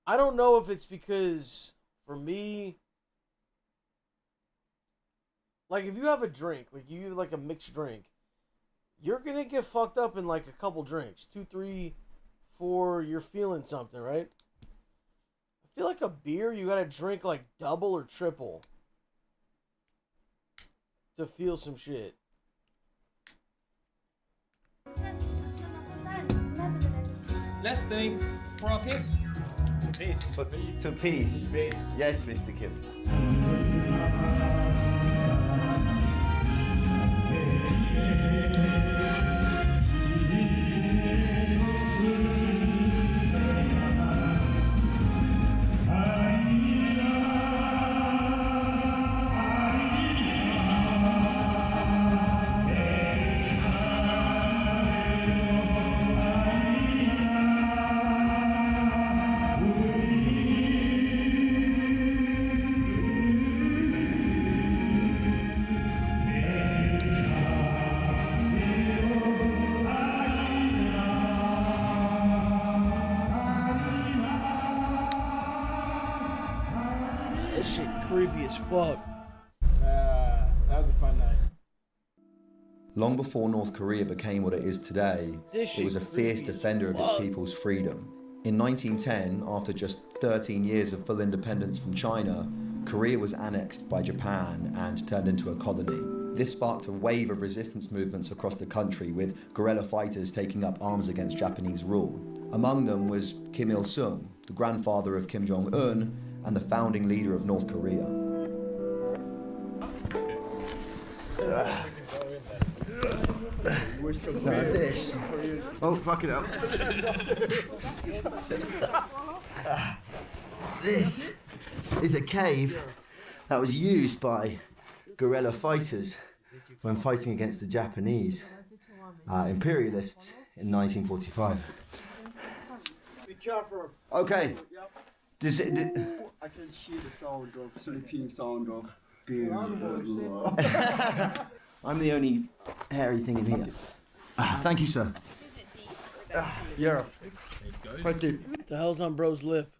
I don't know if it's because for me, like if you have a drink, like you have like a mixed drink, you're gonna get fucked up in like a couple drinks, 2, 3, 4. You're feeling something, right? I feel like a beer, you gotta drink like double or triple to feel some shit. Let's drink for peace. To peace. Yes, Mr. Kim. This shit creepy as fuck. That was a fun night. Long before North Korea became what it is today, This it was a shit fierce creepy as defender of its fuck. people's freedom. In 1910, after just 13 years of full independence from China, Korea was annexed by Japan and turned into a colony. This sparked a wave of resistance movements across the country, with guerrilla fighters taking up arms against Japanese rule. Among them was Kim Il-sung, the grandfather of Kim Jong-un and the founding leader of North Korea. This. Oh, fuck it up. This is a cave that was used by guerrilla fighters when fighting against the Japanese imperialists in 1945. Be careful. Okay. Does it? I can hear the sound of sleeping sound of beer. I'm the only hairy thing in here. Thank you, sir. Yeah. Quite deep. What the hell's on bro's lip?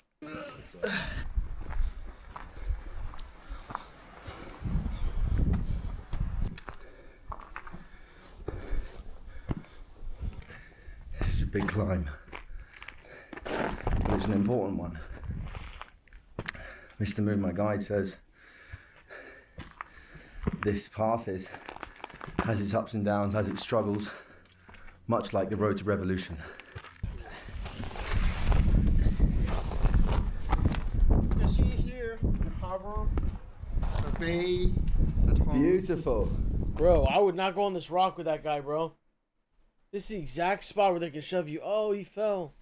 This is a big climb, but it's an important one. Mr. Moon, my guide, says this path has its ups and downs, has its struggles, much like the road to revolution. You see here the harbor, the bay, at home. Beautiful. Bro, I would not go on this rock with that guy, bro. This is the exact spot where they can shove you. Oh, he fell.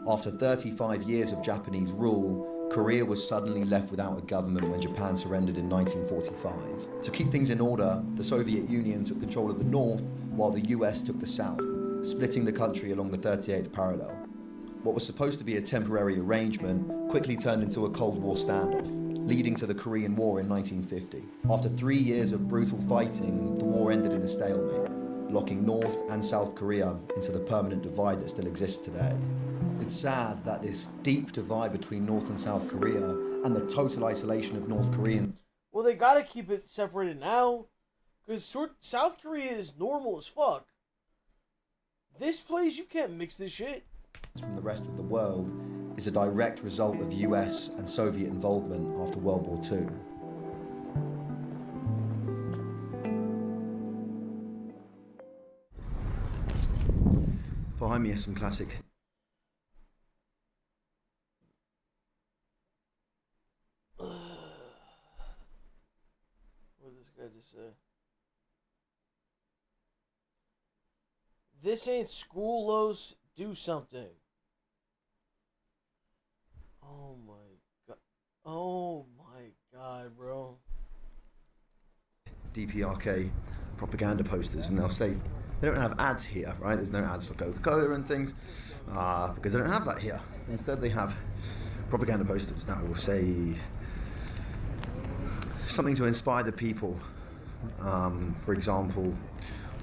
After 35 years of Japanese rule, Korea was suddenly left without a government when Japan surrendered in 1945. To keep things in order, the Soviet Union took control of the north, while the US took the south, splitting the country along the 38th parallel. What was supposed to be a temporary arrangement quickly turned into a Cold War standoff, leading to the Korean War in 1950. After 3 years of brutal fighting, the war ended in a stalemate, locking North and South Korea into the permanent divide that still exists today. It's sad that this deep divide between North and South Korea and the total isolation of North Koreans. Well, they gotta keep it separated now, because South Korea is normal as fuck. This place, you can't mix this shit. From the rest of the world is a direct result of US and Soviet involvement after World War II. Behind me is some classic. What did this guy just say? This ain't school, Los. Do something. Oh my god. Oh my god, bro. DPRK propaganda posters, and they'll say they don't have ads here, right? There's no ads for Coca-Cola and things because they don't have that here. Instead, they have propaganda posters that will say something to inspire the people. For example,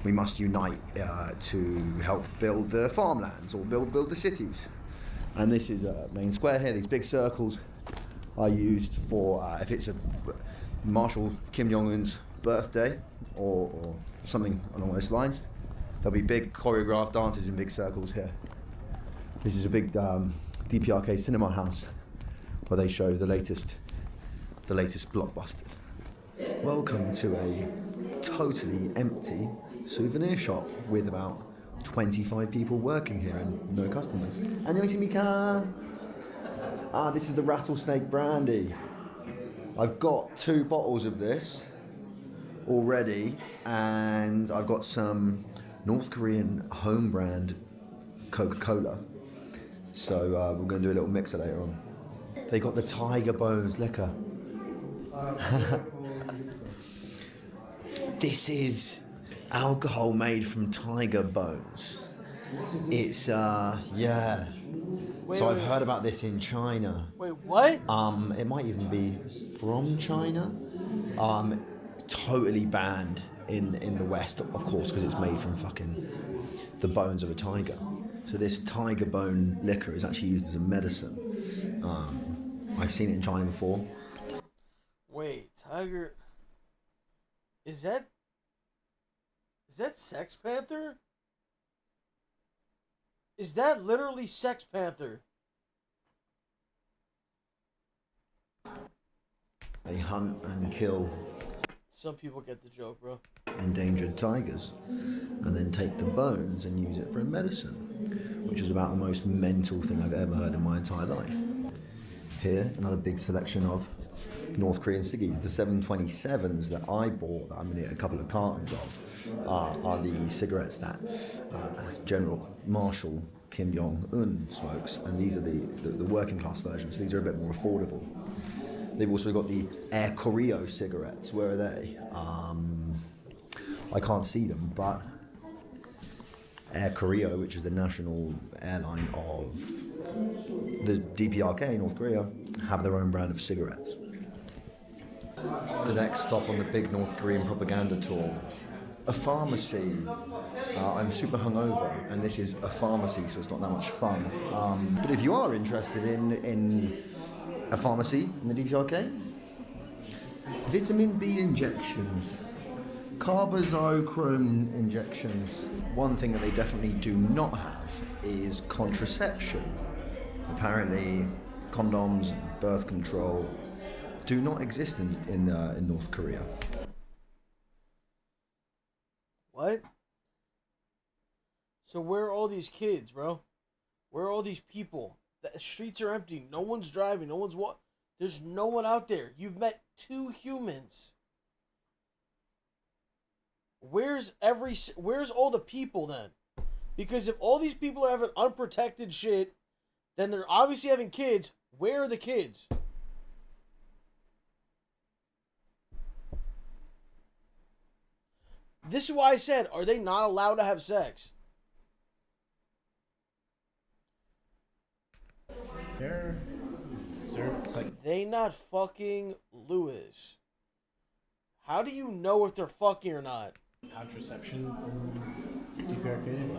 we must unite to help build the farmlands or build the cities. And this is a main square here. These big circles are used for if it's a Marshal Kim Jong-un's birthday or something along those lines. There'll be big choreographed dances in big circles here. This is a big DPRK cinema house where they show the latest blockbusters. Welcome to a totally empty souvenir shop with about 25 people working here and no customers. 안녕하십니까? This is the rattlesnake brandy. I've got 2 bottles of this already, and I've got some North Korean home brand Coca-Cola. So we're going to do a little mixer later on. They got the tiger bones liquor. This is alcohol made from tiger bones. It's yeah. So I've heard about this in China. Wait, what? It might even be from China. Totally banned in the West, of course, because it's made from fucking the bones of a tiger. So this tiger bone liquor is actually used as a medicine. I've seen it in China before. Wait, tiger. Is that Sex Panther? Is that literally Sex Panther? They hunt and kill Some people get the joke, bro. endangered tigers and then take the bones and use it for medicine, which is about the most mental thing I've ever heard in my entire life. Here, another big selection of North Korean ciggies. The 727s that I bought, that I'm going to get a couple of cartons of, are the cigarettes that General Marshal Kim Jong-un smokes, and these are the working class versions. These are a bit more affordable. They've also got the 𝗟𝗀𝗀𝗀𝗀 cigarettes. Where are they? I can't see them, but 𝗟𝗀𝗀𝗀𝗀, which is the national airline of the DPRK, North Korea, have their own brand of cigarettes. The next stop on the big North Korean propaganda tour, a pharmacy. I'm super hungover, and this is a pharmacy, so it's not that much fun. But if you are interested in a pharmacy in the DPRK, vitamin B injections, carbazochrome injections. One thing that they definitely do not have is contraception. Apparently, condoms and birth control do not exist in North Korea. What? So where are all these kids, bro? Where are all these people? The streets are empty. No one's driving. No one's There's no one out there. You've met 2 humans. Where's all the people then? Because if all these people are having unprotected shit, then they're obviously having kids. Where are the kids? This is why I said, are they not allowed to have sex? They not fucking Lewis. How do you know if they're fucking or not? Contraception, DPRK,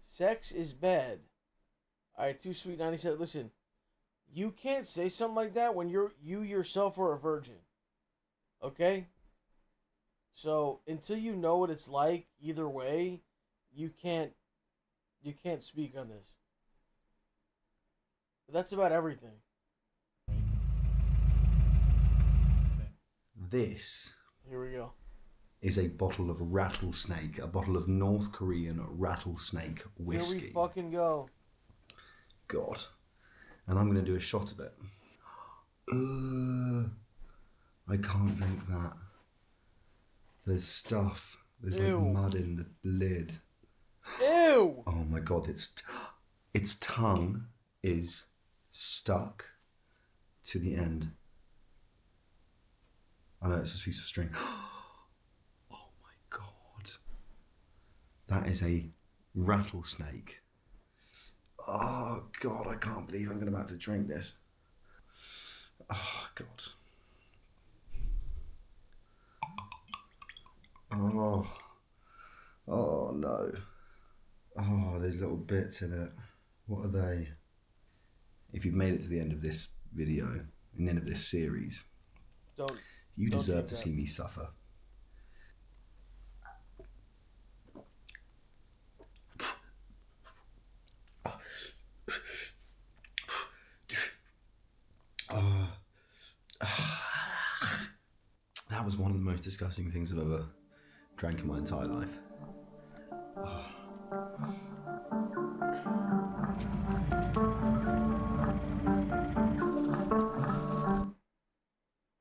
Sex is bad. Alright, Too Sweet 97. Listen, you can't say something like that when you yourself are a virgin. Okay? So until you know what it's like, either way, you can't speak on this. But that's about everything. This. Here we go. Is a bottle of rattlesnake, a bottle of North Korean rattlesnake whiskey. Here we fucking go. God. And I'm going to do a shot of it. I can't drink that. There's stuff. There's like mud in the lid. Ew! Oh my God, its tongue is stuck to the end. I know, it's just a piece of string. Oh my God. That is a rattlesnake. Oh God, I can't believe I'm about to drink this. Oh God. Oh no. Oh, there's little bits in it. What are they? If you've made it to the end of this video, and the end of this series, you deserve to see me suffer. That was one of the most disgusting things I've ever drank in my entire life. Oh.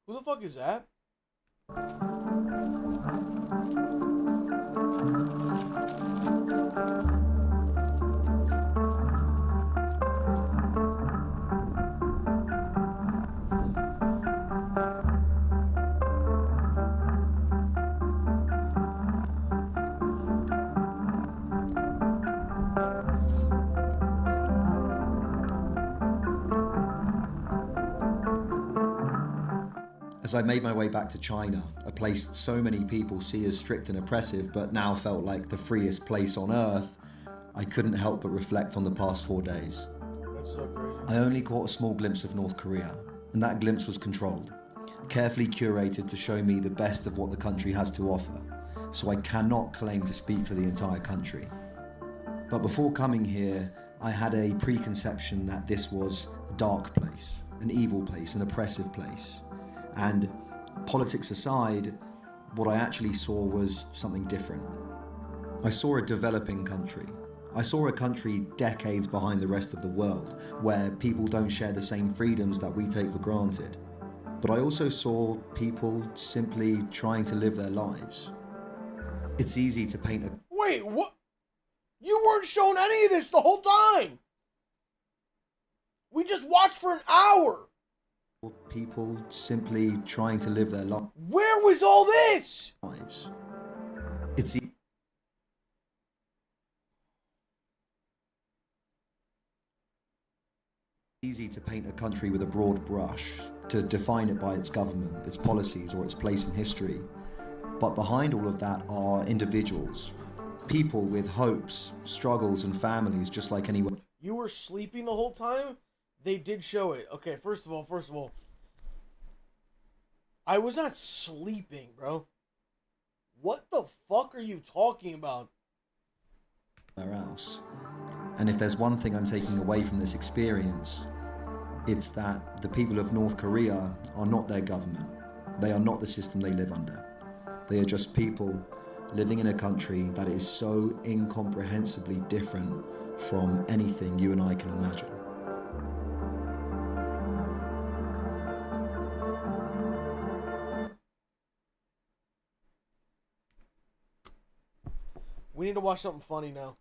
Who the fuck is that? As I made my way back to China, a place so many people see as strict and oppressive but now felt like the freest place on earth, I couldn't help but reflect on the past 4 days. That's so crazy. I only caught a small glimpse of North Korea, And that glimpse was controlled, carefully curated to show me the best of what the country has to offer, so I cannot claim to speak for the entire country. But before coming here, I had a preconception that this was a dark place, an evil place, an oppressive place. And politics aside, what I actually saw was something different. I saw a developing country. I saw a country decades behind the rest of the world, where people don't share the same freedoms that we take for granted. But I also saw people simply trying to live their lives. It's easy to paint a... Wait, what? You weren't shown any of this the whole time! We just watched for an hour! People simply trying to live their Where was all this? lives. It's easy to paint a country with a broad brush, to define it by its government, its policies, or its place in history. But behind all of that are individuals, people with hopes, struggles, and families just like anyone. You were sleeping the whole time? They did show it. Okay, first of all, I was not sleeping, bro. What the fuck are you talking about? Else. And if there's one thing I'm taking away from this experience, it's that the people of North Korea are not their government. They are not the system they live under. They are just people living in a country that is so incomprehensibly different from anything you and I can imagine. We need to watch something funny now.